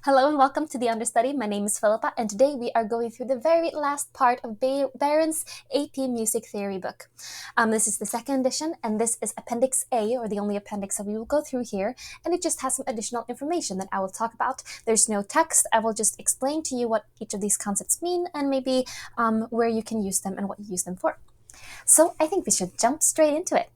Hello and welcome to the Understudy. My name is Philippa, and today we are going through the very last part of Baron's AP Music Theory book. This is the second edition, and this is Appendix A, or the only appendix that we will go through here, and it just has some additional information that I will talk about. There's no text. I will just explain to you what each of these concepts mean, and maybe where you can use them and what you use them for. So I think we should jump straight into it.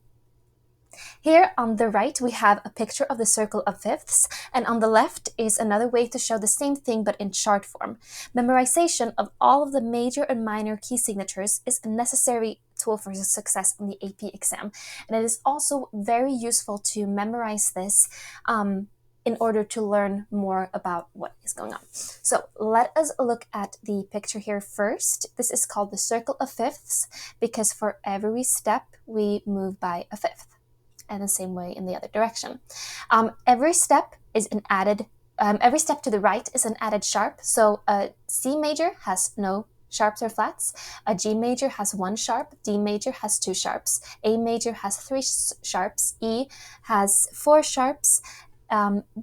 Here on the right, we have a picture of the circle of fifths, and on the left is another way to show the same thing but in chart form. Memorization of all of the major and minor key signatures is a necessary tool for success on the AP exam, and it is also very useful to memorize this in order to learn more about what is going on. So let us look at the picture here first. This is called the circle of fifths because for every step we move by a fifth, and the same way in the other direction. Every step to the right is an added sharp. So a C major has no sharps or flats. A G major has one sharp. D major has two sharps. A major has three sharps. E has four sharps.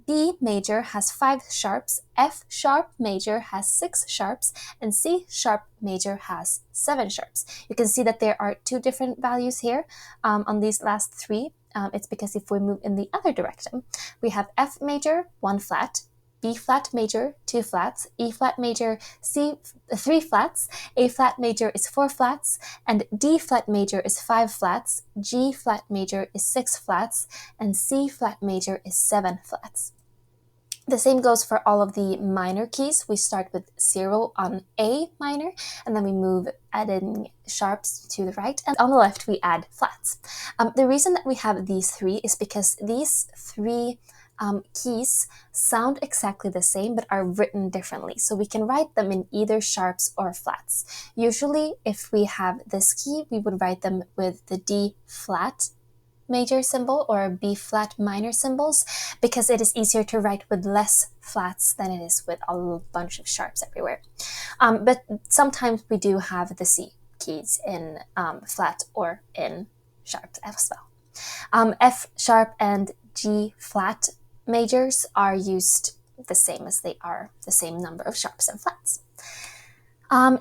B major has five sharps. F sharp major has six sharps, and C sharp major has seven sharps. You can see that there are two different values here on these last three. It's because if we move in the other direction, we have F major, one flat, B flat major, two flats, E flat major, three flats, A flat major is four flats, and D flat major is five flats, G flat major is six flats, and C flat major is seven flats. The same goes for all of the minor keys. We start with 0 on A minor, and then we move adding sharps to the right, and on the left we add flats. The reason that we have these three is because these three keys sound exactly the same but are written differently. So we can write them in either sharps or flats. Usually if we have this key, we would write them with the D flat major symbol or B flat minor symbols because it is easier to write with less flats than it is with a bunch of sharps everywhere. But sometimes we do have the C keys in flat or in sharp as well. F sharp and G flat majors are used the same as they are the same number of sharps and flats.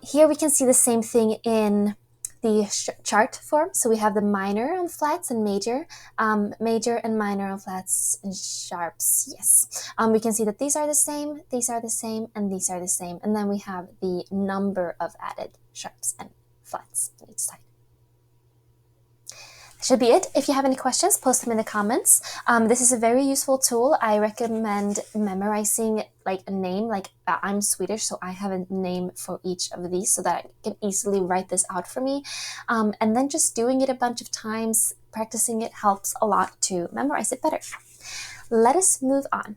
Here we can see the same thing in the chart form. So we have the minor on flats and major, major and minor on flats and sharps, yes. We can see that these are the same, these are the same, and these are the same. And then we have the number of added sharps and flats on each side. Should be it. If you have any questions, post them in the comments. This is a very useful tool. I recommend memorizing like a name, like I'm Swedish, so I have a name for each of these so that I can easily write this out for me. And then just doing it a bunch of times, practicing it helps a lot to memorize it better. Let us move on.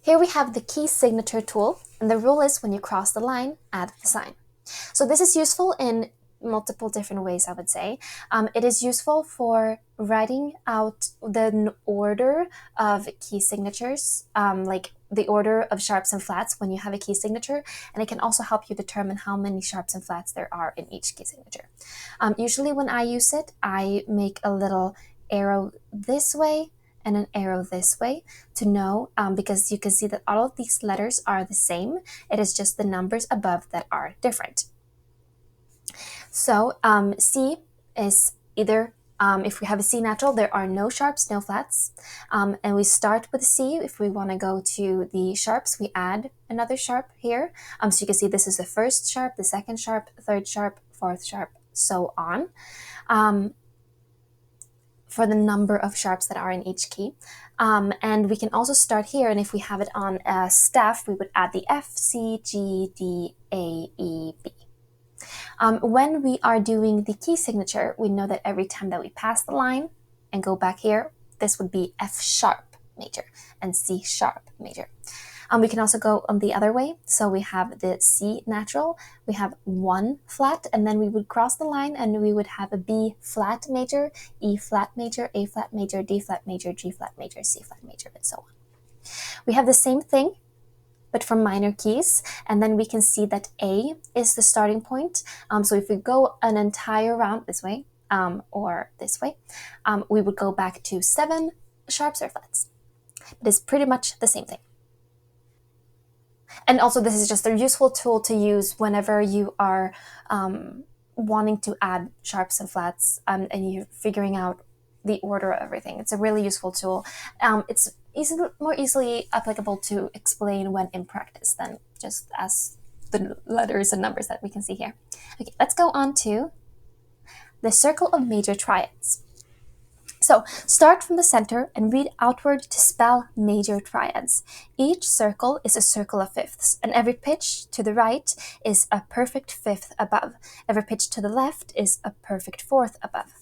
Here we have the key signature tool, and the rule is when you cross the line, add the sign. So this is useful in multiple different ways, I would say. It is useful for writing out the order of key signatures, like the order of sharps and flats when you have a key signature, and it can also help you determine how many sharps and flats there are in each key signature. Usually when I use it, I make a little arrow this way and an arrow this way to know, because you can see that all of these letters are the same. It is just the numbers above that are different. So C is either, if we have a C natural, there are no sharps, no flats. And we start with C. If we want to go to the sharps, we add another sharp here. So you can see this is the first sharp, the second sharp, third sharp, fourth sharp, so on. For the number of sharps that are in each key. And we can also start here, and if we have it on a staff, we would add the F, C, G, D, A, E, B. When we are doing the key signature, we know that every time that we pass the line and go back here, this would be F sharp major and C sharp major. We can also go on the other way. So we have the C natural, we have one flat, and then we would cross the line and we would have a B flat major, E flat major, A flat major, D flat major, G flat major, C flat major, and so on. We have the same thing but for minor keys, and then we can see that A is the starting point. So if we go an entire round this way, or this way, we would go back to 7 sharps or flats. But it's pretty much the same thing. And also this is just a useful tool to use whenever you are wanting to add sharps and flats, and you're figuring out the order of everything. It's a really useful tool. It's more easily applicable to explain when in practice than just as the letters and numbers that we can see here. Okay, let's go on to the circle of major triads. So start from the center and read outward to spell major triads. Each circle is a circle of fifths, and every pitch to the right is a perfect fifth above. Every pitch to the left is a perfect fourth above.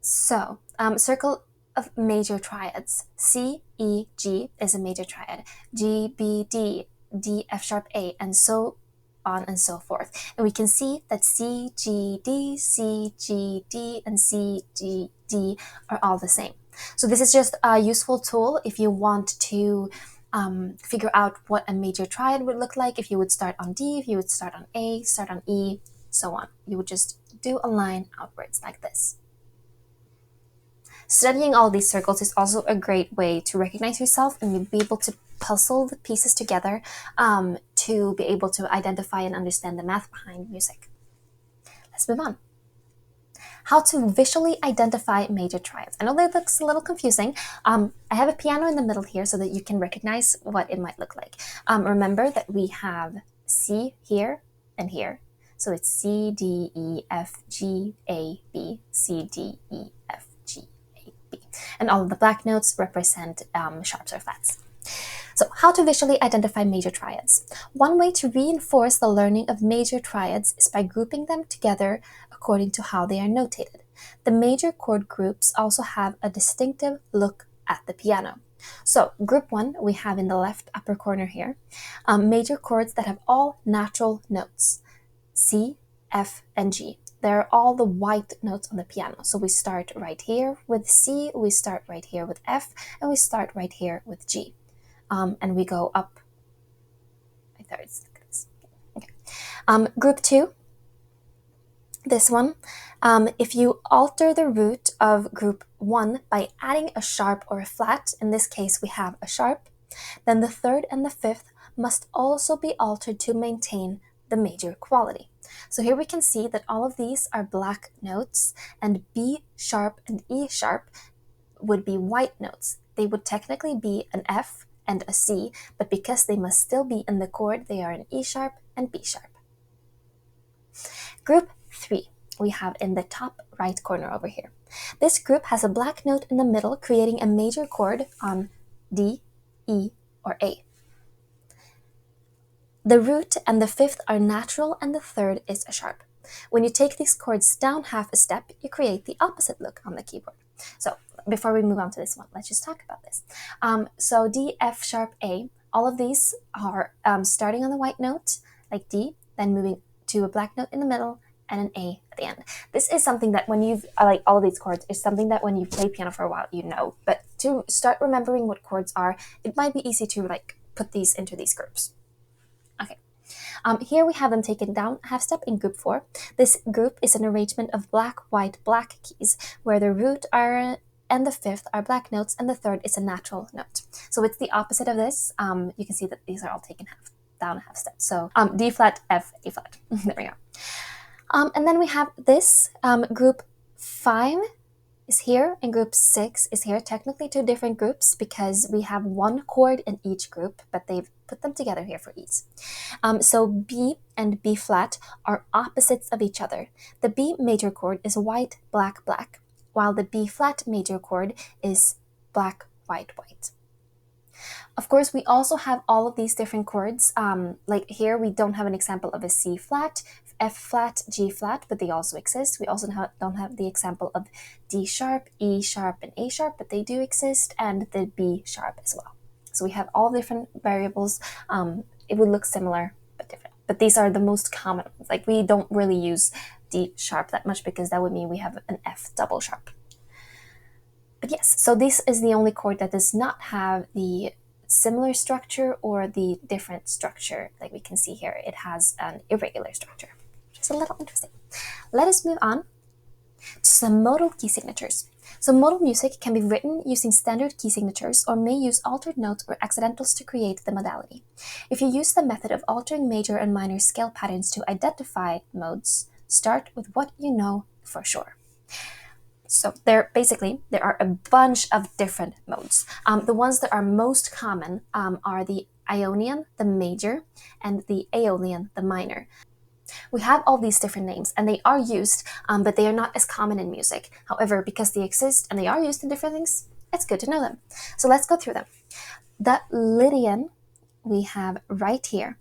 So, circle of major triads. C, E, G is a major triad. G, B, D, D, F sharp, A, and so on and so forth. And we can see that C, G, D, C, G, D, and C, G, D are all the same. So this is just a useful tool if you want to figure out what a major triad would look like. If you would start on D, if you would start on A, start on E, so on. You would just do a line outwards like this. Studying all these circles is also a great way to recognize yourself and be able to puzzle the pieces together to be able to identify and understand the math behind music. Let's move on. How to visually identify major triads. I know that looks a little confusing. I have a piano in the middle here so that you can recognize what it might look like. Remember that we have C here and here. So it's C, D, E, F, G, A, B, C, D, E, F, G, A, B. And all of the black notes represent sharps or flats. So how to visually identify major triads. One way to reinforce the learning of major triads is by grouping them together according to how they are notated. The major chord groups also have a distinctive look at the piano. So group 1 we have in the left upper corner here, major chords that have all natural notes, C, F, and G. They're all the white notes on the piano. So we start right here with C, we start right here with F, and we start right here with G. And we go up. Okay. Group 2, this one. If you alter the root of group 1 by adding a sharp or a flat, in this case we have a sharp, then the third and the fifth must also be altered to maintain the major quality. So here we can see that all of these are black notes, and B sharp and E sharp would be white notes. They would technically be an F and a C, but because they must still be in the chord, they are an E sharp and B sharp. Group 3 we have in the top right corner over here. This group has a black note in the middle, creating a major chord on D, E, or A. The root and the fifth are natural, and the third is a sharp. When you take these chords down half a step, you create the opposite look on the keyboard. So before we move on to this one, let's just talk about this. So D, F sharp, A, all of these are starting on the white note, like D, then moving to a black note in the middle, and an A at the end. This is something that when you've, like all of these chords, is something that when you play piano for a while, you know. But to start remembering what chords are, it might be easy to like put these into these groups. Okay. Here we have them taken down half step in group 4. This group is an arrangement of black, white, black keys, where the root are and the fifth are black notes, and the third is a natural note. So it's the opposite of this. You can see that these are all taken down half step. So D flat, F, A flat. There we go. And then we have this group 5 is here and group 6 is here. Technically 2 different groups because we have one chord in each group, but they've put them together here for ease. So B and B flat are opposites of each other. The B major chord is white, black, black, while the B flat major chord is black, white, white. Of course, we also have all of these different chords. Like here, we don't have an example of a C flat, F flat, G flat, but they also exist. We also don't have the example of D sharp, E sharp, and A sharp, but they do exist, and the B sharp as well. So we have all different variables. It would look similar, but different. But these are the most common ones. Like we don't really use D sharp that much because that would mean we have an F double sharp. But yes, so this is the only chord that does not have the similar structure or the different structure like we can see here. It has an irregular structure, which is a little interesting. Let us move on to some modal key signatures. So modal music can be written using standard key signatures or may use altered notes or accidentals to create the modality. If you use the method of altering major and minor scale patterns to identify modes, start with what you know for sure. So there are a bunch of different modes. The ones that are most common are the Ionian, the major, and the Aeolian, the minor. We have all these different names and they are used, but they are not as common in music. However, because they exist and they are used in different things, it's good to know them. So let's go through them. The Lydian we have right here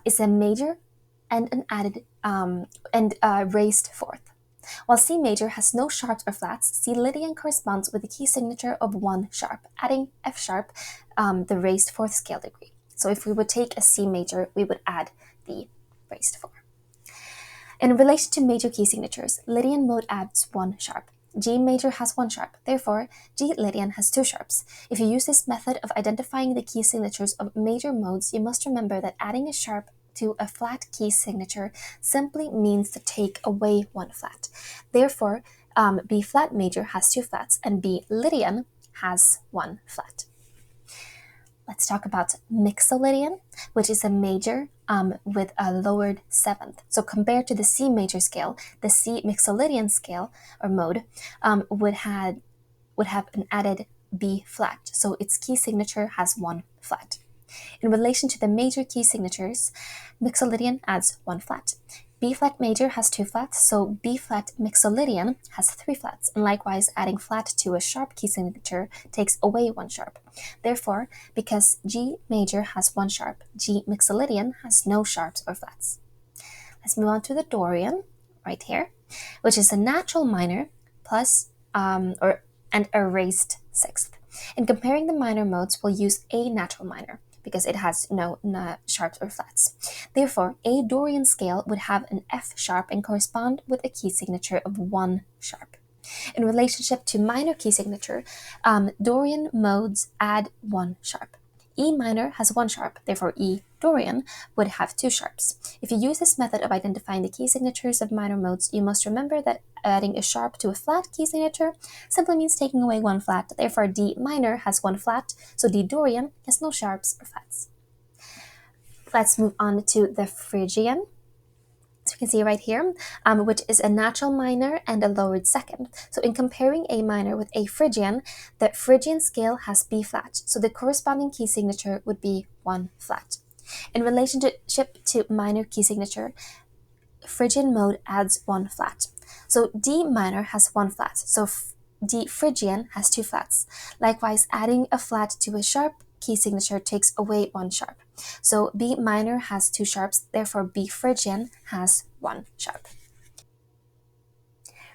is a major and an added raised fourth. While C major has no sharps or flats, C Lydian corresponds with the key signature of 1 sharp, adding F sharp, the raised fourth scale degree. So if we would take a C major, we would add the raised 4. In relation to major key signatures, Lydian mode adds 1 sharp. G major has 1 sharp, therefore G Lydian has 2 sharps. If you use this method of identifying the key signatures of major modes, you must remember that adding a sharp to a flat key signature simply means to take away 1 flat. Therefore, B flat major has 2 flats and B Lydian has 1 flat. Let's talk about Mixolydian, which is a major with a lowered 7th. So compared to the C major scale, the C Mixolydian scale or mode would have an added B flat. So its key signature has 1 flat. In relation to the major key signatures, Mixolydian adds 1 flat. B flat major has 2 flats, so B flat Mixolydian has 3 flats, and likewise adding flat to a sharp key signature takes away 1 sharp. Therefore, because G major has 1 sharp, G Mixolydian has no sharps or flats. Let's move on to the Dorian, right here, which is a natural minor plus and a raised 6th. In comparing the minor modes, we'll use A natural minor, because it has no sharps or flats. Therefore, a Dorian scale would have an F sharp and correspond with a key signature of 1 sharp. In relationship to minor key signature, Dorian modes add 1 sharp. E minor has 1 sharp, therefore E Dorian would have 2 sharps. If you use this method of identifying the key signatures of minor modes, you must remember that adding a sharp to a flat key signature simply means taking away 1 flat. Therefore, D minor has 1 flat, so D Dorian has no sharps or flats. Let's move on to the Phrygian. So you can see right here, which is a natural minor and a lowered 2nd. So in comparing A minor with A Phrygian, the Phrygian scale has B flat, so the corresponding key signature would be 1 flat. In relationship to minor key signature, Phrygian mode adds 1 flat. So D minor has 1 flat, so D Phrygian has 2 flats. Likewise, adding a flat to a sharp key signature takes away 1 sharp. So B minor has 2 sharps, therefore B Phrygian has 1 sharp.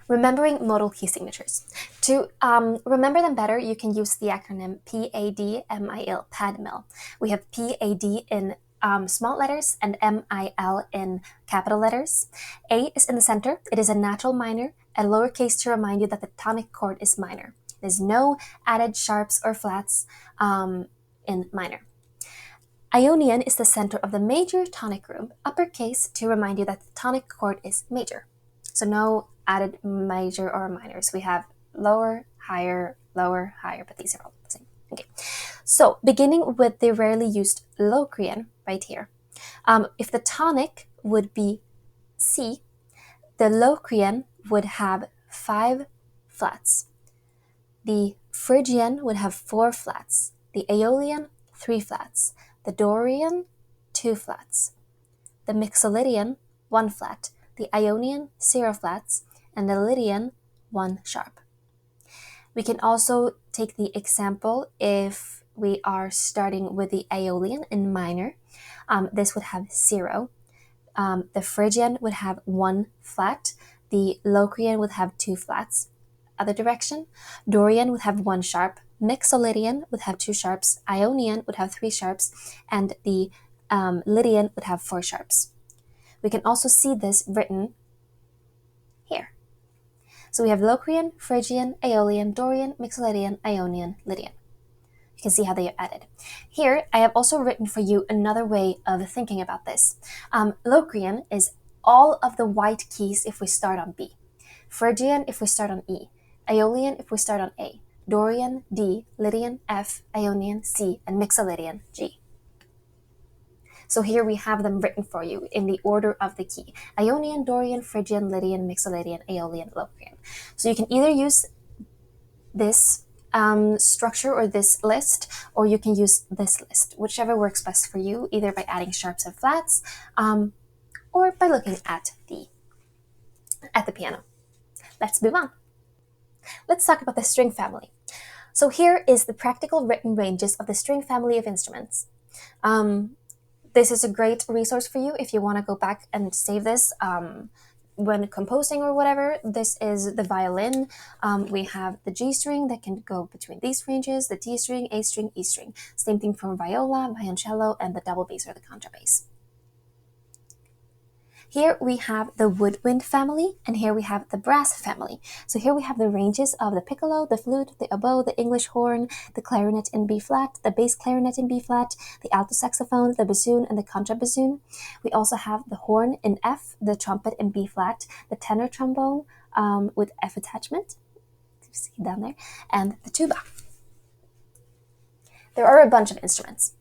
Remembering modal key signatures. To remember them better, you can use the acronym PAD-MIL, PAD-MIL. We have PAD in small letters and MIL in capital letters. A is in the center. It is a natural minor, a lowercase to remind you that the tonic chord is minor. There's no added sharps or flats in minor. Ionian is the center of the major tonic group, uppercase to remind you that the tonic chord is major. So no added major or minors. We have lower, higher, but these are all the same. Okay, so beginning with the rarely used Locrian right here. If the tonic would be C, the Locrian would have 5 flats. The Phrygian would have 4 flats. The Aeolian, 3 flats. The Dorian, 2 flats. The Mixolydian, 1 flat. The Ionian, 0 flats. And the Lydian, 1 sharp. We can also take the example if we are starting with the Aeolian in minor. This would have 0. The Phrygian would have 1 flat. The Locrian would have 2 flats. Other direction, Dorian would have 1 sharp. Mixolydian would have 2 sharps. Ionian would have 3 sharps. And the Lydian would have 4 sharps. We can also see this written here. So we have Locrian, Phrygian, Aeolian, Dorian, Mixolydian, Ionian, Lydian. You can see how they are added. Here, I have also written for you another way of thinking about this. Locrian is all of the white keys if we start on B. Phrygian if we start on E. Aeolian if we start on A, Dorian D, Lydian F, Ionian C, and Mixolydian G. So here we have them written for you in the order of the key: Ionian, Dorian, Phrygian, Lydian, Mixolydian, Aeolian, Locrian. So you can either use this structure or this list, or you can use this list, whichever works best for you, either by adding sharps and flats, or by looking at the piano. Let's move on. Let's talk about the string family. So here is the practical written ranges of the string family of instruments. This is a great resource for you if you want to go back and save this when composing or whatever. This is the violin. We have the G string that can go between these ranges, the D string, A string, E string. Same thing for viola, violoncello, and the double bass or the contrabass. Here we have the woodwind family, and here we have the brass family. So here we have the ranges of the piccolo, the flute, the oboe, the English horn, the clarinet in B flat, the bass clarinet in B flat, the alto saxophone, the bassoon, and the contrabassoon. We also have the horn in F, the trumpet in B flat, the tenor trombone with F attachment, you see down there, and the tuba. There are a bunch of instruments.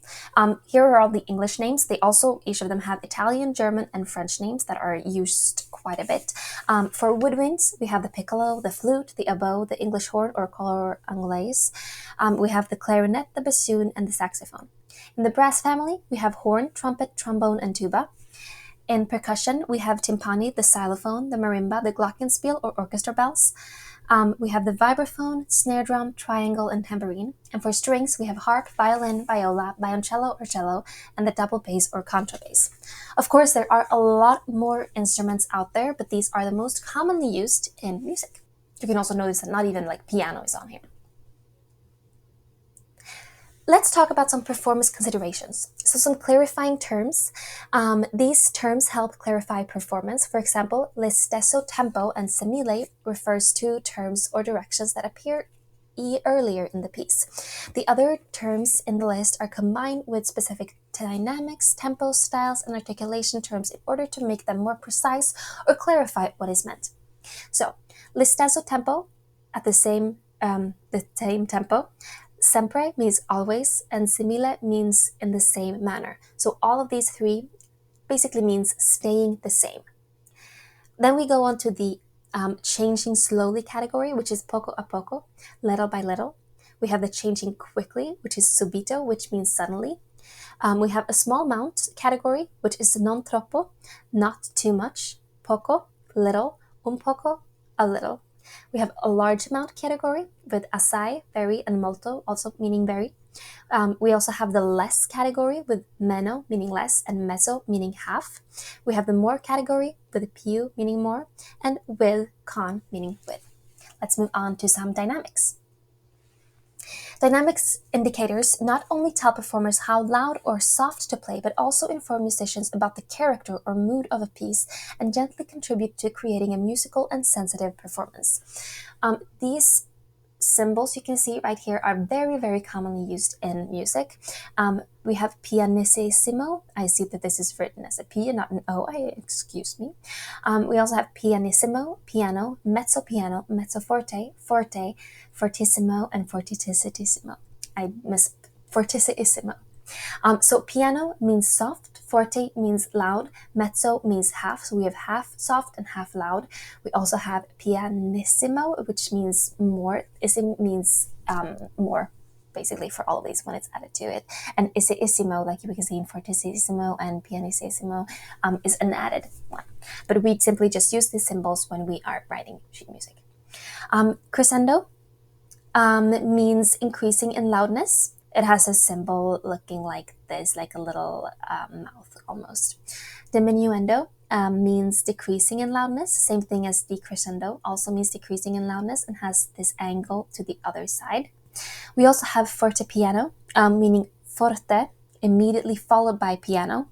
Here are all the English names. They also, each of them have Italian, German, and French names that are used quite a bit. For woodwinds, we have the piccolo, the flute, the oboe, the English horn or cor anglais. We have the clarinet, the bassoon, and the saxophone. In the brass family, we have horn, trumpet, trombone, and tuba. In percussion, we have timpani, the xylophone, the marimba, the glockenspiel or orchestra bells. We have the vibraphone, snare drum, triangle, and tambourine. And for strings, we have harp, violin, viola, violoncello or cello, and the double bass or contrabass. Of course, there are a lot more instruments out there, but these are the most commonly used in music. You can also notice that not even like piano is on here. Let's talk about some performance considerations. So some clarifying terms. These terms help clarify performance. For example, le stesso tempo and semile refers to terms or directions that appear earlier in the piece. The other terms in the list are combined with specific dynamics, tempo, styles, and articulation terms in order to make them more precise or clarify what is meant. So, le stesso tempo, at the same tempo. Sempre means always, and simile means in the same manner. So all of these three basically means staying the same. Then we go on to the changing slowly category, which is poco a poco, little by little. We have the changing quickly, which is subito, which means suddenly. We have a small amount category, which is non troppo, not too much, poco, little, un poco, a little. We have a large amount category with assai, very, and molto, also meaning very. We also have the less category with meno, meaning less, and mezzo, meaning half. We have the more category with più, meaning more, and with, con, meaning with. Let's move on to some dynamics. Dynamics indicators not only tell performers how loud or soft to play, but also inform musicians about the character or mood of a piece and gently contribute to creating a musical and sensitive performance. These symbols you can see right here are very, very commonly used in music. We have pianissimo. I see that this is written as a P and not an O. Excuse me. We also have pianissimo, piano, mezzo forte, forte, fortissimo, and fortissimo. I miss fortissimo. So piano means soft, forte means loud, mezzo means half, so we have half soft and half loud. We also have pianissimo, which means more. Issim means more, basically, for all of these when it's added to it. And issimo, like we can see in fortissimo and pianissimo, is an added one. But we simply just use these symbols when we are writing sheet music. Crescendo means increasing in loudness. It has a symbol looking like this, like a little mouth almost. Diminuendo means decreasing in loudness. Same thing as decrescendo, also means decreasing in loudness and has this angle to the other side. We also have fortepiano, meaning forte, immediately followed by piano.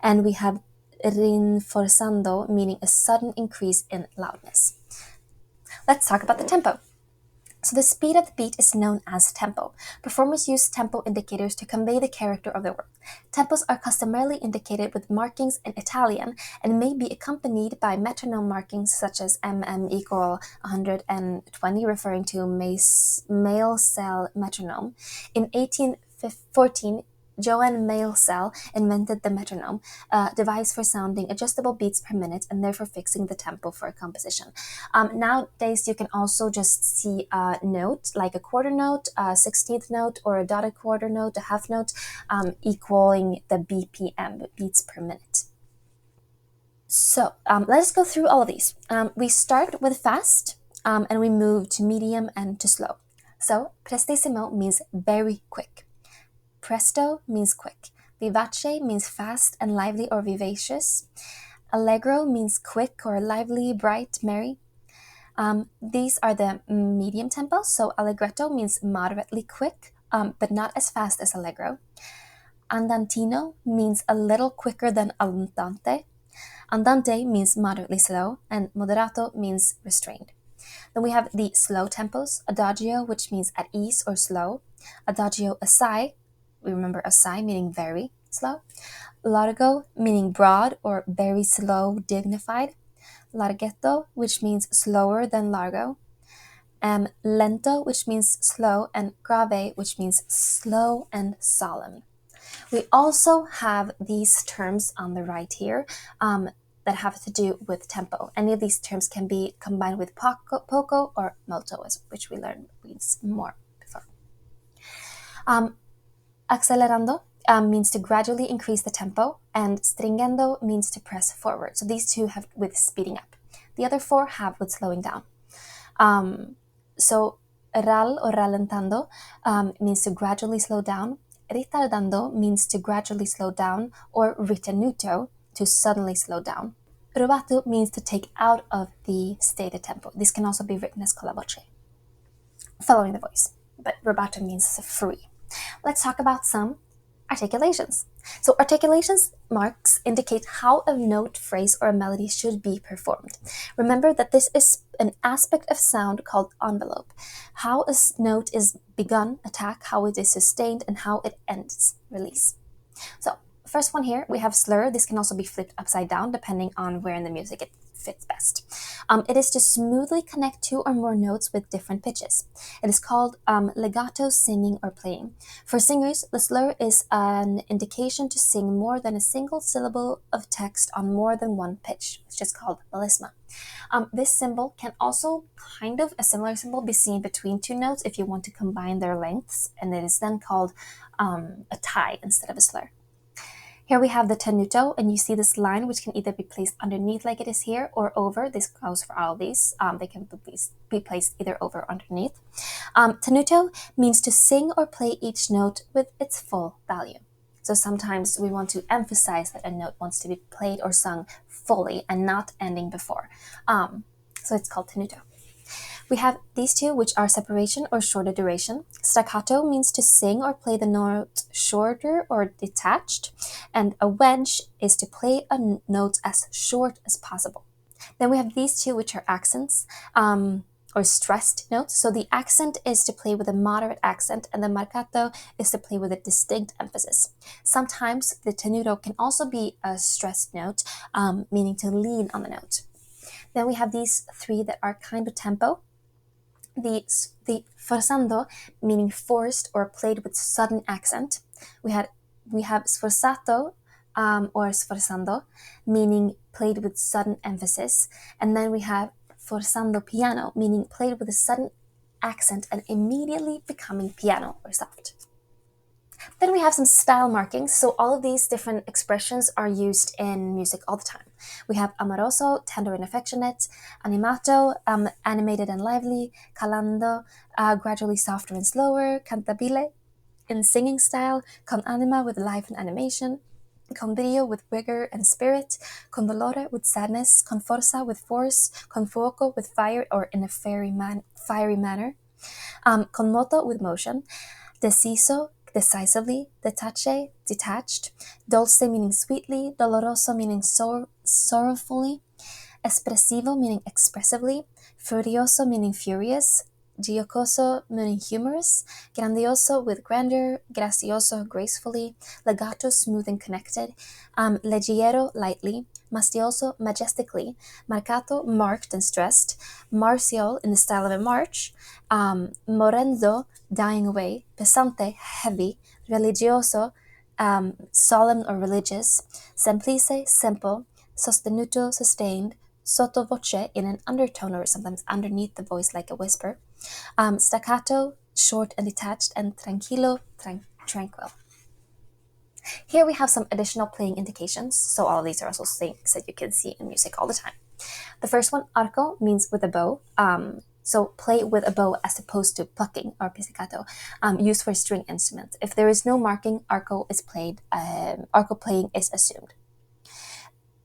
And we have rinforzando, meaning a sudden increase in loudness. Let's talk about the tempo. So the speed of the beat is known as tempo. Performers use tempo indicators to convey the character of the work. Tempos are customarily indicated with markings in Italian and may be accompanied by metronome markings such as MM equal 120, referring to male cell metronome. In 1814, Johann Maelzel invented the metronome, a device for sounding adjustable beats per minute and therefore fixing the tempo for a composition. Nowadays, you can also just see a note, like a quarter note, a 16th note, or a dotted quarter note, a half note, equaling the BPM, beats per minute. So let us go through all of these. We start with fast, and we move to medium and to slow. So prestissimo means very quick. Presto means quick. Vivace means fast and lively or vivacious. Allegro means quick or lively, bright, merry. These are the medium tempos. So allegretto means moderately quick, but not as fast as allegro. Andantino means a little quicker than andante. Andante means moderately slow, and moderato means restrained. Then we have the slow tempos, adagio, which means at ease or slow, adagio assai, we remember assai meaning very slow, largo meaning broad or very slow, dignified, larghetto, which means slower than largo, lento, which means slow, and grave, which means slow and solemn. We also have these terms on the right here that have to do with tempo. Any of these terms can be combined with poco or molto, which we learned more before. Accelerando means to gradually increase the tempo, and stringendo means to press forward. So these two have with speeding up. The other four have with slowing down. So ral or rallentando means to gradually slow down. Ritardando means to gradually slow down, or ritenuto, to suddenly slow down. Rubato means to take out of the stated tempo. This can also be written as con la voce, following the voice, but rubato means free. Let's talk about some articulations. So articulations marks indicate how a note, phrase, or a melody should be performed. Remember that this is an aspect of sound called envelope. How a note is begun, attack, how it is sustained, and how it ends, release. So first one here, we have slur. This can also be flipped upside down depending on where in the music it fits best. It is to smoothly connect two or more notes with different pitches. It is called legato singing or playing. For singers, the slur is an indication to sing more than a single syllable of text on more than one pitch, which is called melisma. This symbol can also kind of a similar symbol be seen between two notes if you want to combine their lengths, and it is then called a tie instead of a slur. Here we have the tenuto, and you see this line which can either be placed underneath like it is here or over. This goes for all of these. They can be placed either over or underneath. Tenuto means to sing or play each note with its full value. So sometimes we want to emphasize that a note wants to be played or sung fully and not ending before. So it's called tenuto. We have these two, which are separation or shorter duration. Staccato means to sing or play the note shorter or detached, and a wedge is to play a note as short as possible. Then we have these two, which are accents or stressed notes. So the accent is to play with a moderate accent, and the marcato is to play with a distinct emphasis. Sometimes the tenuto can also be a stressed note, meaning to lean on the note. Then we have these three that are kind of tempo. The forzando, meaning forced or played with sudden accent. We have sforzato or sforzando, meaning played with sudden emphasis. And then we have forzando piano, meaning played with a sudden accent and immediately becoming piano or soft. Then we have some style markings. So all of these different expressions are used in music all the time. We have amoroso, tender and affectionate, animato, animated and lively, calando, gradually softer and slower, cantabile, in singing style, con anima with life and animation, con brio with vigor and spirit, con dolore with sadness, con forza with force, con fuoco with fire or in a fiery manner, con moto with motion, deciso, decisively, detache, detached, dolce meaning sweetly, doloroso meaning sorrowfully, espressivo meaning expressively, furioso meaning furious, Giocoso meaning humorous, grandioso with grandeur, gracioso gracefully, legato smooth and connected, leggiero lightly, mastioso majestically, marcato marked and stressed, martial in the style of a march, morendo dying away, pesante heavy, religioso solemn or religious, semplice simple, sostenuto sustained, sotto voce in an undertone or sometimes underneath the voice like a whisper, staccato short and detached, and tranquillo tranquil. Here we have some additional playing indications, so all of these are also things that you can see in music all the time. The first one, arco, means with a bow. So play with a bow as opposed to plucking or pizzicato, used for string instruments. If there is no marking, arco is played. Arco playing is assumed.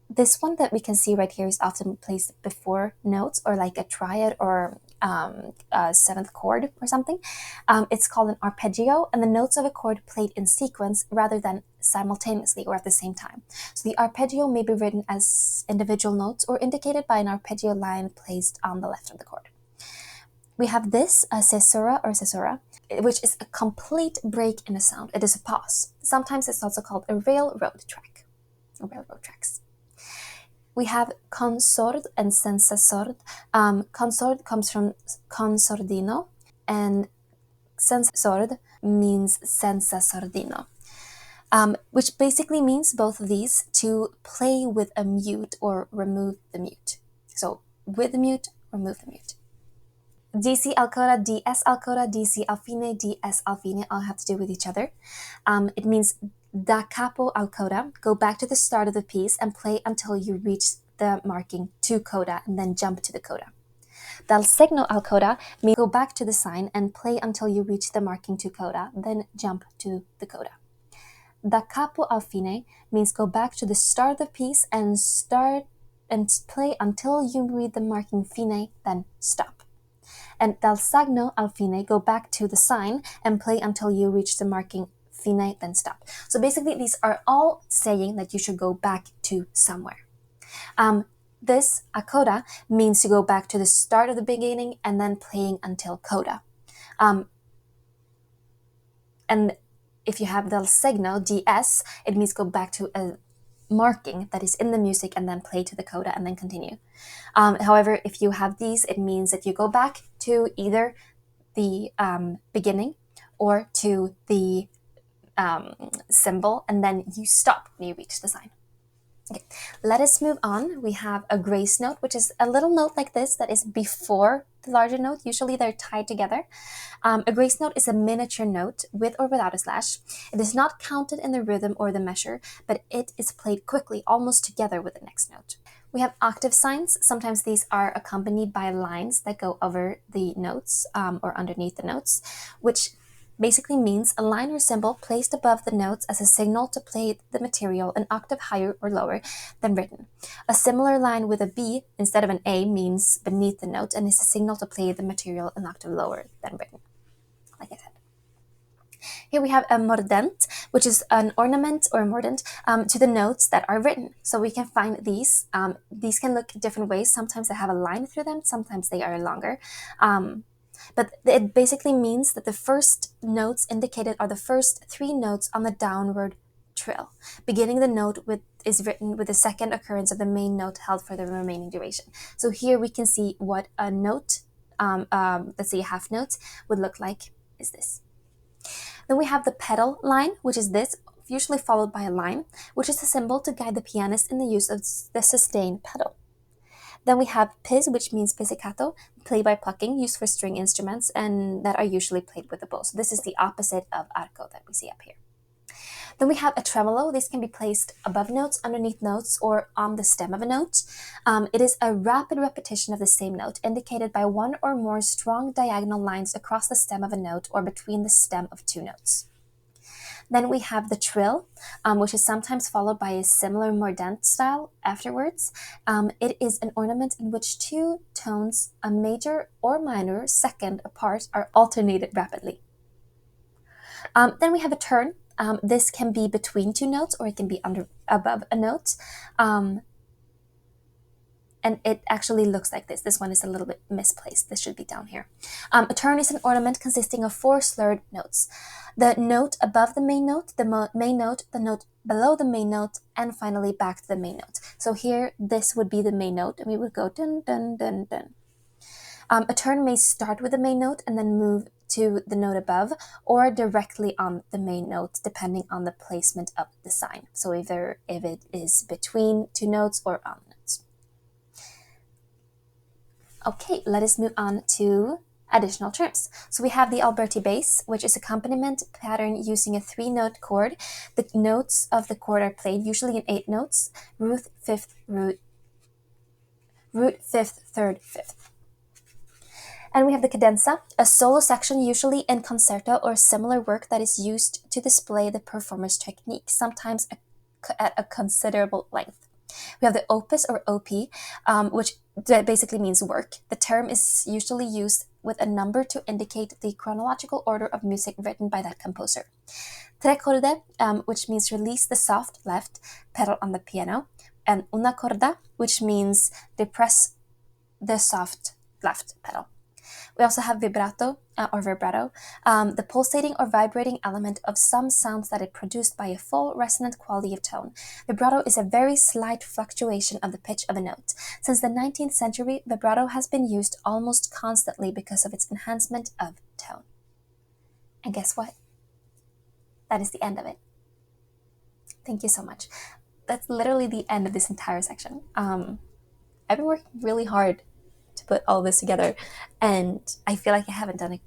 This one that we can see right here is often placed before notes or like a triad or a seventh chord or something. It's called an arpeggio, and the notes of a chord played in sequence rather than simultaneously or at the same time. So the arpeggio may be written as individual notes or indicated by an arpeggio line placed on the left of the chord. We have this, a caesura or caesura, which is a complete break in a sound. It is a pause. Sometimes it's also called a railroad track, or railroad tracks. We have consord and sensasord. Consord comes from consordino, and sensasord means sensasordino, which basically means both of these to play with a mute or remove the mute. So with the mute, remove the mute. DC al coda, DS al coda, DC al fine, DS al fine all have to do with each other. It means da capo al coda, go back to the start of the piece and play until you reach the marking to coda and then jump to the coda. Dal segno al coda means go back to the sign and play until you reach the marking to coda, then jump to the coda. Da capo al fine means go back to the start of the piece and play until you read the marking fine, then stop. And dal sagno al fine, go back to the sign and play until you reach the marking fine, then stop. So basically, these are all saying that you should go back to somewhere. This, a coda, means to go back to the start of the beginning and then playing until coda. And if you have del segno, DS, it means go back to a marking that is in the music and then play to the coda and then continue. However, if you have these, it means that you go back to either the beginning or to the symbol and then you stop when you reach the sign. Okay, let us move on. We have a grace note, which is a little note like this that is before the larger note. Usually they're tied together. A grace note is a miniature note with or without a slash. It is not counted in the rhythm or the measure, but it is played quickly, almost together with the next note. We have octave signs. Sometimes these are accompanied by lines that go over the notes or underneath the notes, which basically means a line or symbol placed above the notes as a signal to play the material an octave higher or lower than written. A similar line with a B instead of an A means beneath the note and is a signal to play the material an octave lower than written, like I said. Here we have a mordent, which is an ornament or a mordent to the notes that are written. So we can find these. These can look different ways. Sometimes they have a line through them. Sometimes they are longer. But it basically means that the first notes indicated are the first three notes on the downward trill. Beginning the note is written with the second occurrence of the main note held for the remaining duration. So here we can see what a note, let's say a half note, would look like is this. Then we have the pedal line, which is this, usually followed by a line, which is a symbol to guide the pianist in the use of the sustain pedal. Then we have piz, which means pizzicato, played by plucking, used for string instruments, and that are usually played with the bow. So this is the opposite of arco that we see up here. Then we have a tremolo. This can be placed above notes, underneath notes, or on the stem of a note. It is a rapid repetition of the same note, indicated by one or more strong diagonal lines across the stem of a note or between the stem of two notes. Then we have the trill, which is sometimes followed by a similar mordent style afterwards. It is an ornament in which two tones, a major or minor second apart, are alternated rapidly. Then we have a turn. This can be between two notes or it can be above a note. And and it actually looks like this. This one is a little bit misplaced. This should be down here. A turn is an ornament consisting of 4 slurred notes. The note above the main note, the main note, the note below the main note, and finally back to the main note. So here, this would be the main note, and we would go dun dun dun dun. A turn may start with the main note and then move to the note above, or directly on the main note, depending on the placement of the sign. So either if it is between 2 notes or on notes. Okay, let us move on to additional terms. So we have the Alberti bass, which is accompaniment pattern using a 3-note chord. The notes of the chord are played usually in 8 notes: root, 5th, root, 5th, 3rd, 5th. And we have the cadenza, a solo section usually in concerto or similar work that is used to display the performer's technique, sometimes at a considerable length. We have the opus or op, which basically means work. The term is usually used with a number to indicate the chronological order of music written by that composer. Tre corde, which means release the soft left pedal on the piano, and una corda, which means depress the soft left pedal. We also have vibrato or vibrato, the pulsating or vibrating element of some sounds that is produced by a full resonant quality of tone. Vibrato is a very slight fluctuation of the pitch of a note. Since the 19th century, vibrato has been used almost constantly because of its enhancement of tone. And guess what? That is the end of it. Thank you so much. That's literally the end of this entire section. I've been working really hard to put all this together, and I feel like I haven't done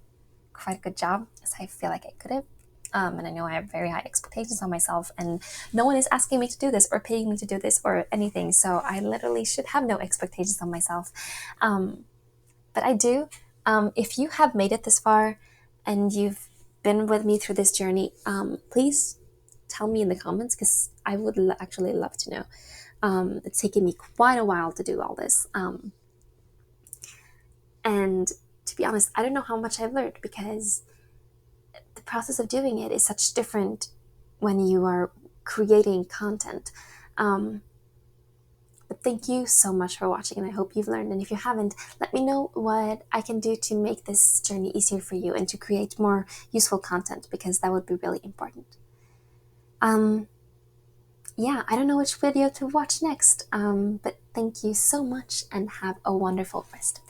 quite a good job as I feel like I could have. And I know I have very high expectations on myself, and no one is asking me to do this or paying me to do this or anything, so I literally should have no expectations on myself. But I do. If you have made it this far and you've been with me through this journey, please tell me in the comments, because I would actually love to know. It's taken me quite a while to do all this. And to be honest, I don't know how much I've learned, because the process of doing it is such different when you are creating content. But thank you so much for watching, and I hope you've learned. And if you haven't, let me know what I can do to make this journey easier for you and to create more useful content, because that would be really important. Yeah, I don't know which video to watch next, but thank you so much and have a wonderful rest of the day.